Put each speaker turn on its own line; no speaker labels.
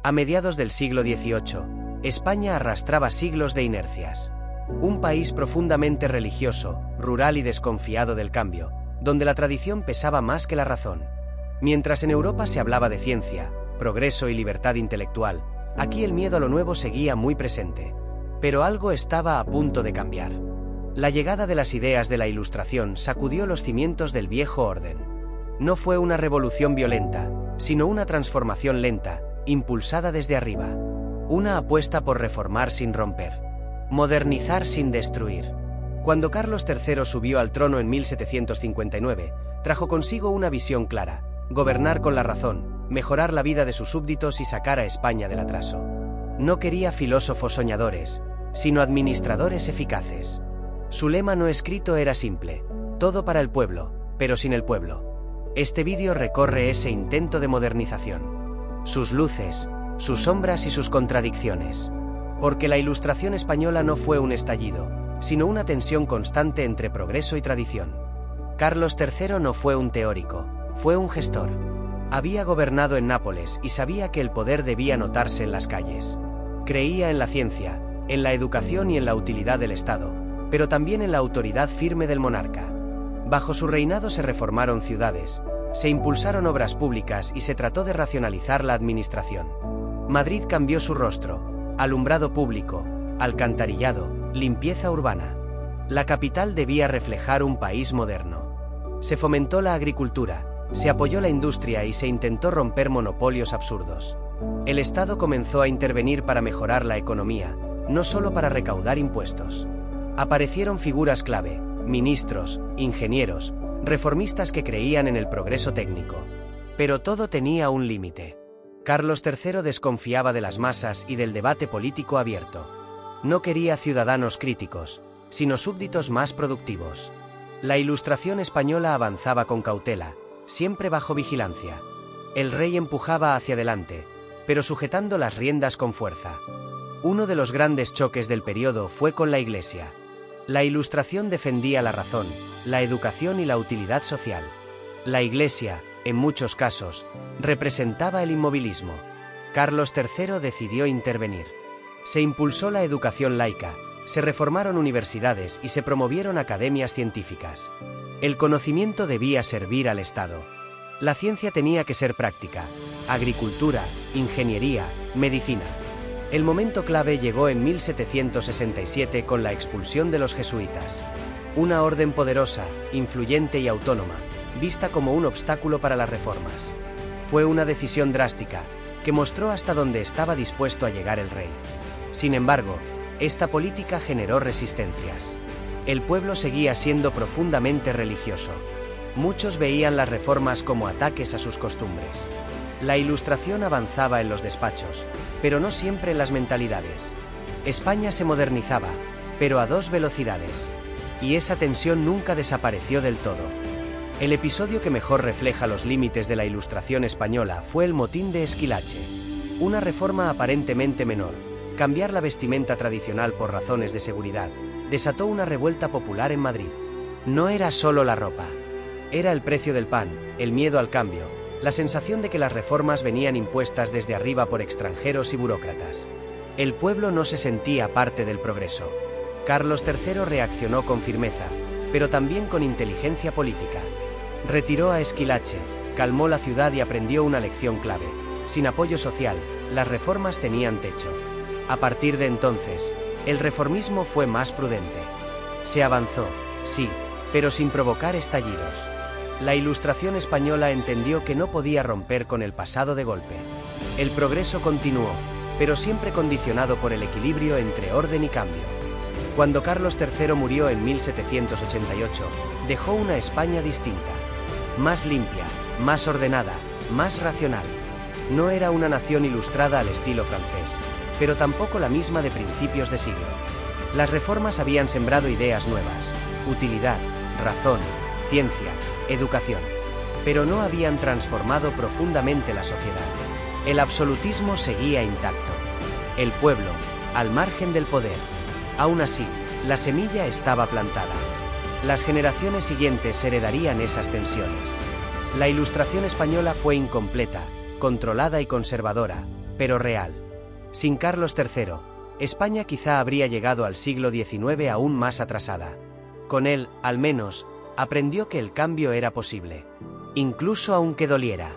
A mediados del siglo XVIII, España arrastraba siglos de inercias. Un país profundamente religioso, rural y desconfiado del cambio, donde la tradición pesaba más que la razón. Mientras en Europa se hablaba de ciencia, progreso y libertad intelectual, aquí el miedo a lo nuevo seguía muy presente. Pero algo estaba a punto de cambiar. La llegada de las ideas de la Ilustración sacudió los cimientos del viejo orden. No fue una revolución violenta, sino una transformación lenta, impulsada desde arriba. Una apuesta por reformar sin romper. Modernizar sin destruir. Cuando Carlos III subió al trono en 1759, trajo consigo una visión clara: gobernar con la razón, mejorar la vida de sus súbditos y sacar a España del atraso. No quería filósofos soñadores, sino administradores eficaces. Su lema no escrito era simple: todo para el pueblo, pero sin el pueblo. Este vídeo recorre ese intento de modernización. Sus luces, sus sombras y sus contradicciones. Porque la Ilustración española no fue un estallido, sino una tensión constante entre progreso y tradición. Carlos III no fue un teórico, fue un gestor. Había gobernado en Nápoles y sabía que el poder debía notarse en las calles. Creía en la ciencia, en la educación y en la utilidad del Estado, pero también en la autoridad firme del monarca. Bajo su reinado se reformaron ciudades, se impulsaron obras públicas y se trató de racionalizar la administración. Madrid cambió su rostro: alumbrado público, alcantarillado, limpieza urbana. La capital debía reflejar un país moderno. Se fomentó la agricultura, se apoyó la industria y se intentó romper monopolios absurdos. El Estado comenzó a intervenir para mejorar la economía, no solo para recaudar impuestos. Aparecieron figuras clave: ministros, ingenieros, reformistas que creían en el progreso técnico. Pero todo tenía un límite. Carlos III desconfiaba de las masas y del debate político abierto. No quería ciudadanos críticos, sino súbditos más productivos. La Ilustración española avanzaba con cautela, siempre bajo vigilancia. El rey empujaba hacia adelante, pero sujetando las riendas con fuerza. Uno de los grandes choques del periodo fue con la Iglesia. La Ilustración defendía la razón, la educación y la utilidad social. La Iglesia, en muchos casos, representaba el inmovilismo. Carlos III decidió intervenir. Se impulsó la educación laica, se reformaron universidades y se promovieron academias científicas. El conocimiento debía servir al Estado. La ciencia tenía que ser práctica: agricultura, ingeniería, medicina. El momento clave llegó en 1767 con la expulsión de los jesuitas. Una orden poderosa, influyente y autónoma, vista como un obstáculo para las reformas. Fue una decisión drástica, que mostró hasta dónde estaba dispuesto a llegar el rey. Sin embargo, esta política generó resistencias. El pueblo seguía siendo profundamente religioso. Muchos veían las reformas como ataques a sus costumbres. La Ilustración avanzaba en los despachos, pero no siempre en las mentalidades. España se modernizaba, pero a dos velocidades. Y esa tensión nunca desapareció del todo. El episodio que mejor refleja los límites de la Ilustración española fue el motín de Esquilache. Una reforma aparentemente menor, cambiar la vestimenta tradicional por razones de seguridad, desató una revuelta popular en Madrid. No era solo la ropa. Era el precio del pan, el miedo al cambio, la sensación de que las reformas venían impuestas desde arriba por extranjeros y burócratas. El pueblo no se sentía parte del progreso. Carlos III reaccionó con firmeza, pero también con inteligencia política. Retiró a Esquilache, calmó la ciudad y aprendió una lección clave: sin apoyo social, las reformas tenían techo. A partir de entonces, el reformismo fue más prudente. Se avanzó, sí, pero sin provocar estallidos. La Ilustración española entendió que no podía romper con el pasado de golpe. El progreso continuó, pero siempre condicionado por el equilibrio entre orden y cambio. Cuando Carlos III murió en 1788, dejó una España distinta. Más limpia, más ordenada, más racional. No era una nación ilustrada al estilo francés, pero tampoco la misma de principios de siglo. Las reformas habían sembrado ideas nuevas: utilidad, razón, ciencia, educación. Pero no habían transformado profundamente la sociedad. El absolutismo seguía intacto. El pueblo, al margen del poder. Aún así, la semilla estaba plantada. Las generaciones siguientes heredarían esas tensiones. La Ilustración española fue incompleta, controlada y conservadora, pero real. Sin Carlos III, España quizá habría llegado al siglo XIX aún más atrasada. Con él, al menos, aprendió que el cambio era posible. Incluso aunque doliera.